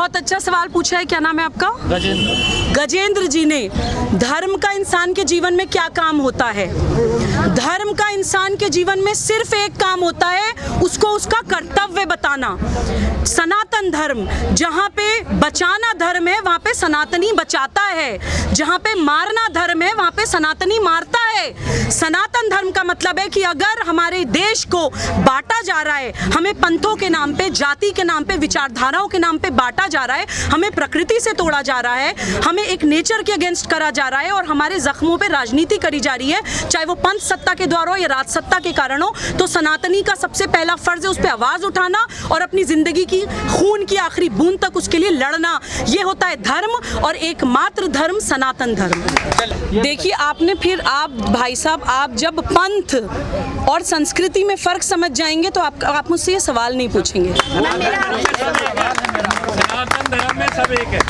बहुत अच्छा सवाल पूछा है। क्या नाम है आपका? गजेंद्र जी ने। धर्म का इंसान के जीवन में क्या काम होता है? धर्म का इंसान के जीवन में सिर्फ एक काम होता है, उसको उसका कर्तव्य बताना। सनातन धर्म, जहाँ पे बचाना धर्म है वहाँ पे सनातनी बचाता है, जहाँ पे मारना धर्म है वहाँ पे सनातनी मारता है। सनातन धर्म का मतलब है कि अगर हमारे देश को बांटा जा रहा है, हमें पंथों के नाम पे, जाति के नाम पे, विचारधाराओं के नाम पे बांटा जा रहा है, हमें प्रकृति से तोड़ा जा रहा है, हमें एक नेचर के अगेंस्ट करा जा रहा है और हमारे जख्मों पे राजनीति करी जा रही है, चाहे वो पंथ सत्ता के द्वारा हो या राज सत्ता के कारण हो, तो सनातनी का सबसे पहला फर्ज है उस पर आवाज उठाना और अपनी जिंदगी की खून की आखिरी बूंद तक उसके लिए लड़ना। ये होता है धर्म, और एकमात्र धर्म सनातन धर्म। देखिए आपने फिर, आप भाई साहब, आप जब पंथ और संस्कृति में फर्क समझ जाएंगे तो आप मुझसे ये सवाल नहीं पूछेंगे।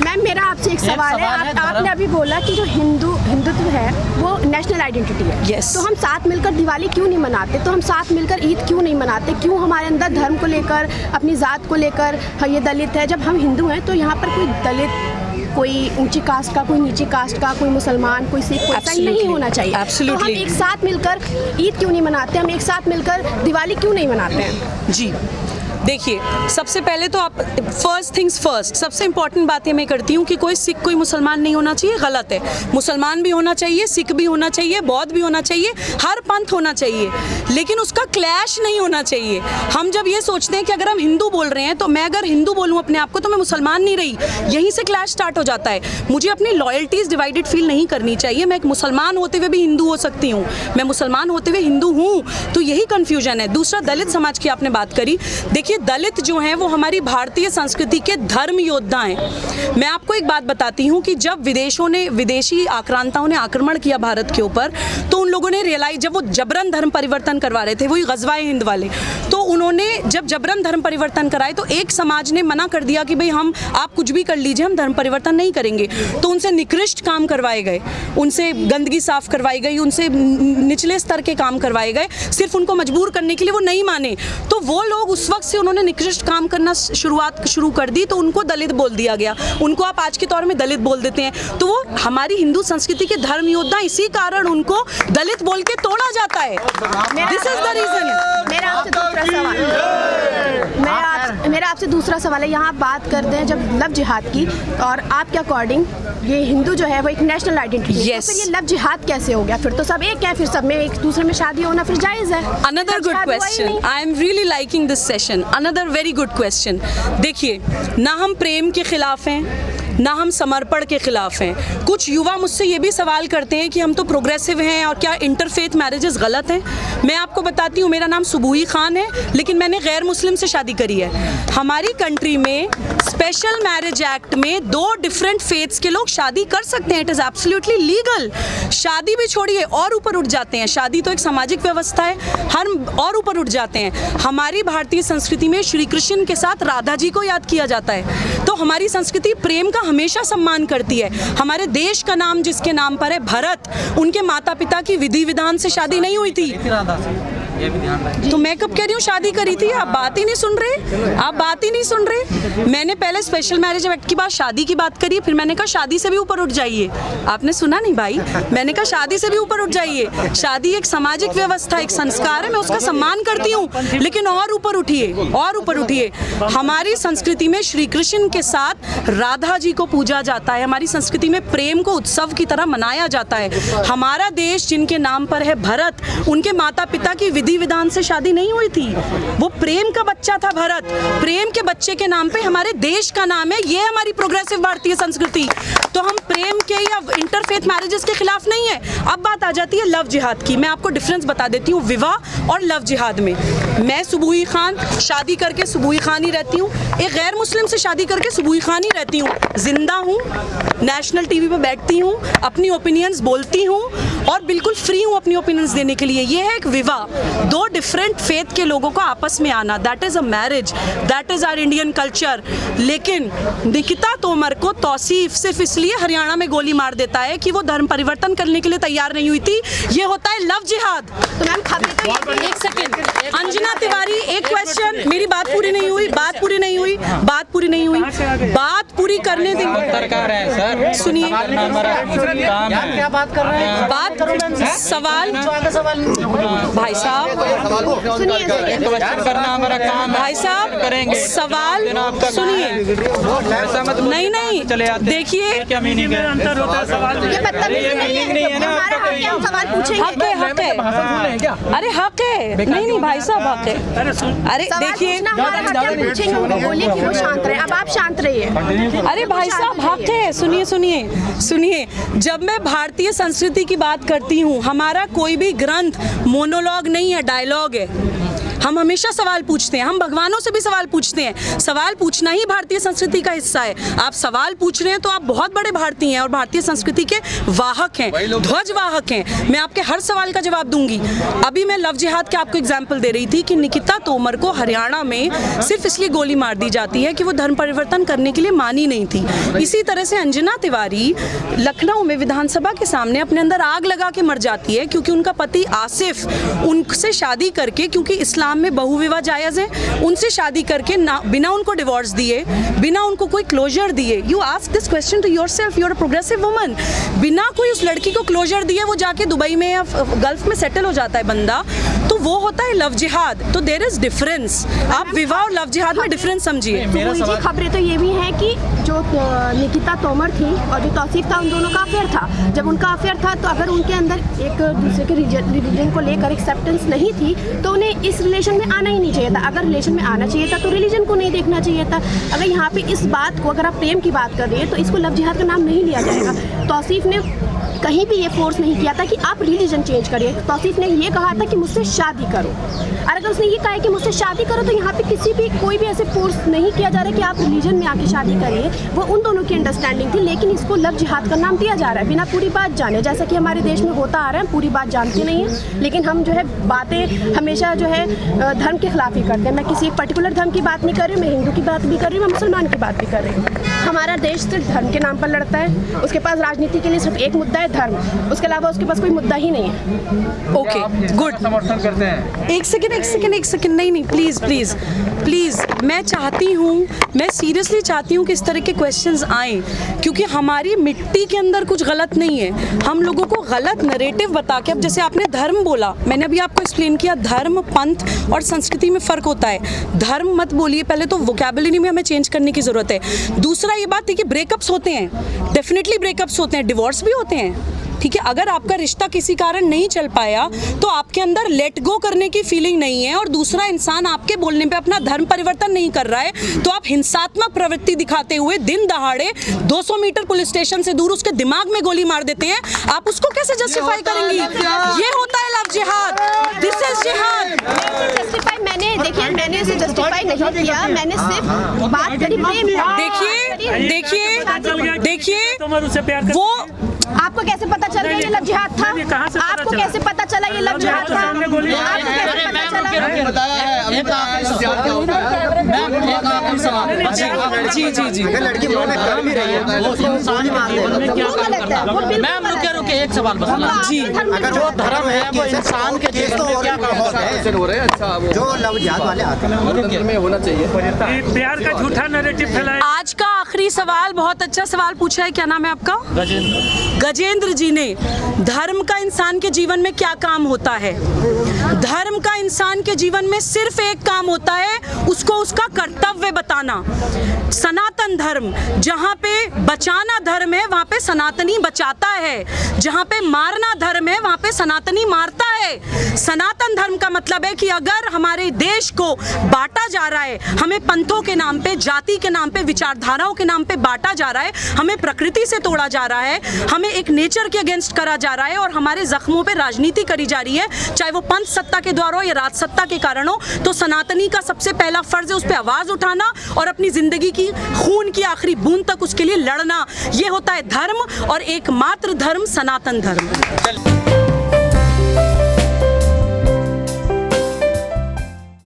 मैम मेरा आपसे एक सवाल है। आपने अभी बोला कि जो हिंदुत्व है वो नेशनल आइडेंटिटी है। yes. तो हम साथ मिलकर दिवाली क्यों नहीं मनाते? तो हम साथ मिलकर ईद क्यों नहीं मनाते? क्यों हमारे अंदर धर्म को लेकर, अपनी जात को लेकर, ये दलित है, जब हम हिंदू हैं तो यहाँ पर कोई दलित, कोई ऊंची कास्ट का, कोई नीची कास्ट का, कोई मुसलमान, कोई सिख, कोई ईसाई नहीं होना चाहिए। तो हम एक साथ मिलकर ईद क्यों नहीं मनाते? हम एक साथ मिलकर दिवाली क्यों नहीं मनाते हैं? जी देखिए, सबसे पहले तो आप फर्स्ट थिंग्स फर्स्ट, सबसे इंपॉर्टेंट बात ये मैं करती हूँ कि कोई सिख कोई मुसलमान नहीं होना चाहिए, गलत है। मुसलमान भी होना चाहिए, सिख भी होना चाहिए, बौद्ध भी होना चाहिए, हर पंथ होना चाहिए, लेकिन उसका क्लैश नहीं होना चाहिए। हम जब ये सोचते हैं कि अगर हम हिंदू बोल रहे हैं तो मैं अगर हिंदू बोलूँ अपने आप को तो मैं मुसलमान नहीं रही, यहीं से क्लैश स्टार्ट हो जाता है। मुझे अपनी लॉयल्टीज डिवाइडेड फील नहीं करनी चाहिए। मैं एक मुसलमान होते हुए भी हिंदू हो सकती हूँ, मैं मुसलमान होते हुए हिंदू हूँ, तो यही कन्फ्यूजन है। दूसरा, दलित समाज की आपने बात करी। देखिए दलित जो हैं वो हमारी भारतीय संस्कृति के धर्म योद्धा हैं। मैं आपको एक बात बताती हूँ कि जब विदेशी आक्रांताओं ने आक्रमण किया भारत के ऊपर, तो उन लोगों ने रियलाइज, जब वो जबरन धर्म परिवर्तन करवा रहे थे, वही गजवाए हिंद वाले, तो उन्होंने जब जबरन धर्म परिवर्तन कराए तो एक समाज ने मना कर दिया कि भाई आप कुछ भी कर लीजिए, हम धर्म परिवर्तन नहीं करेंगे। तो उनसे निकृष्ट काम करवाए गए, उनसे गंदगी साफ करवाई गई, उनसे निचले स्तर के काम करवाए गए, सिर्फ उनको मजबूर करने के लिए। वो नहीं माने तो वो लोग उस वक्त से उन्होंने निकृष्ट काम करना शुरू कर दी, तो उनको दलित बोल दिया गया। उनको आप आज के तौर में दलित बोल देते हैं, तो वो हमारी हिंदू संस्कृति के धर्म योद्धा, इसी कारण उनको दलित बोल के तोड़ा जाता है। This is the reason. मेरा आपसे दूसरा सवाल है। यहाँ बात करते हैं जब लव जिहाद की, और आपके अकॉर्डिंग ये हिंदू जो है वो एक नेशनल आइडेंटिटी है, तो फिर ये लव जिहाद कैसे हो गया? फिर तो सब एक है, फिर सब में एक दूसरे में शादी होना फिर जायज़ है। Another good question. I am really liking this session. Another very good question. देखिए, ना हम प्रेम के खिलाफ हैं, ना हम समर्पण के खिलाफ हैं। कुछ युवा मुझसे ये भी सवाल करते हैं कि हम तो प्रोग्रेसिव हैं और क्या इंटरफेथ मैरिजेस गलत हैं? मैं आपको बताती हूँ, मेरा नाम सुबूही खान है, लेकिन मैंने गैर मुस्लिम से शादी करी है। हमारी कंट्री में स्पेशल मैरिज एक्ट में 2 डिफरेंट फेथ्स के लोग शादी कर सकते हैं। It is absolutely legal. शादी भी छोड़िए, और ऊपर उठ जाते हैं। शादी तो एक सामाजिक व्यवस्था है, हम और ऊपर उठ जाते हैं। हमारी भारतीय संस्कृति में श्री कृष्ण के साथ राधा जी को याद किया जाता है। तो हमारी संस्कृति प्रेम का हमेशा सम्मान करती है। हमारे देश का नाम जिसके नाम पर है, भरत, उनके माता पिता की विधि विधान से शादी नहीं हुई थी। तो मैं कब कह रही हूँ शादी करी थी? आप बात ही नहीं सुन रहे, आप बात ही नहीं सुन रहे। मैंने पहले स्पेशल मैरिज एक्ट की बात, शादी की बात करी, फिर मैंने कहा शादी से भी ऊपर उठ जाइए। आपने सुना नहीं भाई, मैंने कहा शादी से भी ऊपर उठ जाइए। शादी एक सामाजिक व्यवस्था, एक संस्कार है, मैं उसका सम्मान करती हूँ, लेकिन और ऊपर उठिए, और ऊपर उठिए। हमारी संस्कृति में श्री कृष्ण के साथ राधा जी को पूजा जाता है। हमारी संस्कृति में प्रेम को उत्सव की तरह मनाया जाता है। हमारा देश जिनके नाम पर है, भरत, उनके माता पिता की विधि विधान से शादी नहीं हुई थी। वो प्रेम का बच्चा था भरत। प्रेम के बच्चे के नाम पे हमारे देश का नाम है। ये हमारी प्रोग्रेसिव भारतीय संस्कृति। तो हम प्रेम के या इंटरफेथ मैरिजेस के खिलाफ नहीं है। अब बात आ जाती है लव जिहाद की। मैं आपको डिफरेंस बता देती हूँ विवाह और लव जिहाद में। मैं सुबूही खान शादी करके सुबूही खान ही रहती हूँ, एक गैर मुस्लिम से शादी करके सुबूही खान ही रहती हूँ। जिंदा हूँ, नेशनल टीवी पे बैठती हूँ, अपनी ओपिनियंस बोलती हूँ और बिल्कुल फ्री हूँ अपनी ओपिनियंस देने के लिए। ये है एक विवाह, 2 डिफरेंट फेथ के लोगों को आपस में आना। That is a marriage, that is our Indian culture. लेकिन निकिता तोमर को तौसीफ सिर्फ इसलिए हरियाणा में गोली मार देता है कि वो धर्म परिवर्तन करने के लिए तैयार नहीं हुई थी। ये होता है लव जिहाद। तो मैम एक सेकेंड, अंजना तिवारी, एक क्वेश्चन, मेरी बात पूरी नहीं हुई, बात पूरी नहीं हुई, बात पूरी करने देंगे। सरकार है सर, सुनिए, हमारा काम है। क्या बात कर रहे हैं? बात सवाल भाई साहब क्वेश्चन करना हमारा काम है। भाई साहब करेंगे सवाल सुनिए। ऐसा मत बोलिए, नहीं चले आते। देखिए क्या मीनिंग है? अंतर होता है सवाल ये बदतमीजी नहीं है, हमारा हक है, हम सवाल पूछेंगे। हक है, हक है, अरे हक है, नहीं भाई साहब हक है। अरे सवाल देखिए, पूछना हमारा हक है, हम पूछेंगे उनको, बोलिए कि वो शांत रहे। अब आप शांत रहिए। अरे भाई साहब हक है, सुनिए, जब मैं भारतीय संस्कृति की बात करती हूँ, हमारा कोई भी ग्रंथ मोनोलॉग नहीं है, डायलॉग है। हम हमेशा सवाल पूछते हैं, हम भगवानों से भी सवाल पूछते हैं। सवाल पूछना ही भारतीय संस्कृति का हिस्सा है। आप सवाल पूछ रहे हैं तो आप बहुत बड़े भारतीय हैं और भारतीय संस्कृति के वाहक हैं, ध्वज वाहक हैं। मैं आपके हर सवाल का जवाब दूंगी। अभी मैं लव जिहाद के आपको एग्जाम्पल दे रही थी कि निकिता तोमर को हरियाणा में सिर्फ इसलिए गोली मार दी जाती है कि वो धर्म परिवर्तन करने के लिए मानी नहीं थी। इसी तरह से अंजना तिवारी लखनऊ में विधानसभा के सामने अपने अंदर आग लगा के मर जाती है क्योंकि उनका पति आसिफ उनसे शादी करके, क्योंकि इस्लाम में बहु विवाह जायज़ है, उनसे शादी करके बिना उनको डिवोर्स दिए, बिना उनको कोई क्लोजर दिए। You ask this question to yourself, you are a progressive woman. बिना कोई उस लड़की को क्लोजर दिए वो जाके दुबई में या गल्फ में सेटल हो जाता है बंदा, तो वो होता है लव जिहाद। तो देयर इज डिफरेंस। आप विवाह और लव जिहाद में डिफरेंस समझिए। जी खबरें तो ये भी हैं कि जो निकिता तोमर थी और जो तौसीफ था, उन दोनों का अफेयर था। जब उनका अफेयर था तो अगर उनके अंदर एक दूसरे के रिलीजन को लेकर एक्सेप्टेंस नहीं थी तो उन्हें इस रिलेशन में आना ही नहीं चाहिए था। अगर रिलेशन में आना चाहिए था तो रिलीजन को नहीं देखना चाहिए था। अगर यहाँ पे इस बात को, अगर आप प्रेम की बात कर रही है तो इसको लव जिहाद का नाम नहीं लिया जाएगा। तौसीफ ने कहीं भी ये फोर्स नहीं किया था कि आप रिलीजन चेंज करिए। तौसीफ ने ये कहा था कि मुझसे शादी करो, और अगर उसने ये कहा है कि मुझसे शादी करो तो यहाँ पे किसी भी कोई भी ऐसे फोर्स नहीं किया जा रहा कि आप रिलीजन में आके शादी करिए। वो उन दोनों की अंडरस्टैंडिंग थी, लेकिन इसको लव जिहाद का नाम दिया जा रहा है बिना पूरी बात जाने। जैसा कि हमारे देश में होता आ रहा है, पूरी बात जानते नहीं है, लेकिन हम जो है बातें हमेशा जो है धर्म के खिलाफ ही करते हैं। मैं किसी एक पर्टिकुलर धर्म की बात नहीं कर रही हूँ, मैं हिंदू की बात भी कर रही हूँ, मैं मुसलमान की बात भी कर रही हूँ। हमारा देश सिर्फ धर्म के नाम पर लड़ता है, उसके पास राजनीति के लिए सिर्फ एक मुद्दा है धर्म, उसके अलावा उसके पास कोई मुद्दा ही नहीं है। ओके गुड, समर्थन करते हैं। एक सेकंड, नहीं प्लीज मैं चाहती हूँ, मैं सीरियसली चाहती हूँ कि इस तरह के क्वेश्चंस आएं, क्योंकि हमारी मिट्टी के अंदर कुछ गलत नहीं है। हम लोगों को गलत नरेटिव बता के, अब जैसे आपने धर्म बोला, मैंने अभी आपको एक्सप्लेन किया धर्म, पंथ और संस्कृति में फ़र्क होता है। धर्म मत बोलिए, पहले तो वोकैबुलरी में हमें चेंज करने की ज़रूरत है। दूसरा ये बात है कि ब्रेकअप्स होते हैं, डेफिनेटली ब्रेकअप्स होते हैं, डिवोर्स भी होते हैं, ठीक है। अगर आपका रिश्ता किसी कारण नहीं चल पाया तो आपके अंदर लेट गो करने की फीलिंग नहीं है और दूसरा इंसान आपके बोलने पे अपना धर्म परिवर्तन नहीं कर रहा है, तो आप हिंसात्मक प्रवृत्ति दिखाते हुए दिन दहाड़े 200 मीटर पुलिस स्टेशन से दूर उसके दिमाग में गोली मार देते हैं। आप उसको कैसे जस्टिफाई करेंगी? ये होता है लव जिहाद, दिस इज जिहाद। जस्टिफाई मैंने इसे जस्टिफाई नहीं किया, मैंने सिर्फ बात करी प्रेम। देखिए वो आपको कैसे पता चल गया ये लव जिहाद था? आपको कैसे पता चला ये लव जिहाद था? आपको कैसे पता चला? बताया है अभी जी अगर लड़की कर भी रही है वो इंसान मार देगा। मैम रुके एक सवाल बस जी, अगर जो धर्म है वो इंसान के जीवन में क्या काम करता है? अच्छा जो लव जिहाद वाले आते हैं में होना चाहिए। प्यार का झूठा नैरेटिव फैलाया। आज का आखिरी सवाल बहुत अच्छा सवाल पूछा है। क्या नाम है आपका? गजेंद्र जी ने। धर्म का इंसान के जीवन में क्या काम होता है? धर्म का इंसान के जीवन में सिर्फ एक काम होता है, उसको उसका कर्तव्य बताना। सनातन धर्म, जहाँ पे बचाना धर्म है वहाँ पे सनातनी बचाता है, जहाँ पे मारना धर्म है वहाँ पे सनातनी मारता है। सनातन धर्म का मतलब है कि अगर हमारे देश को बांटा जा रहा है, हमें पंथों के नाम पे, जाति के नाम पे, विचारधाराओं के नाम पे बांटा जा रहा है, हमें प्रकृति से तोड़ा जा रहा है, हमें एक नेचर के अगेंस्ट करा जा रहा है और हमारे जख्मों पे राजनीति करी जा रही है, चाहे वो पंथ सत्ता के द्वारा हो या राज सत्ता के कारण हो, तो सनातनी का सबसे पहला फर्ज है उस पर आवाज उठाना और अपनी जिंदगी की खून की आखिरी बूंद तक उसके लिए लड़ना। ये होता है धर्म और एकमात्र धर्म, सनातन धर्म।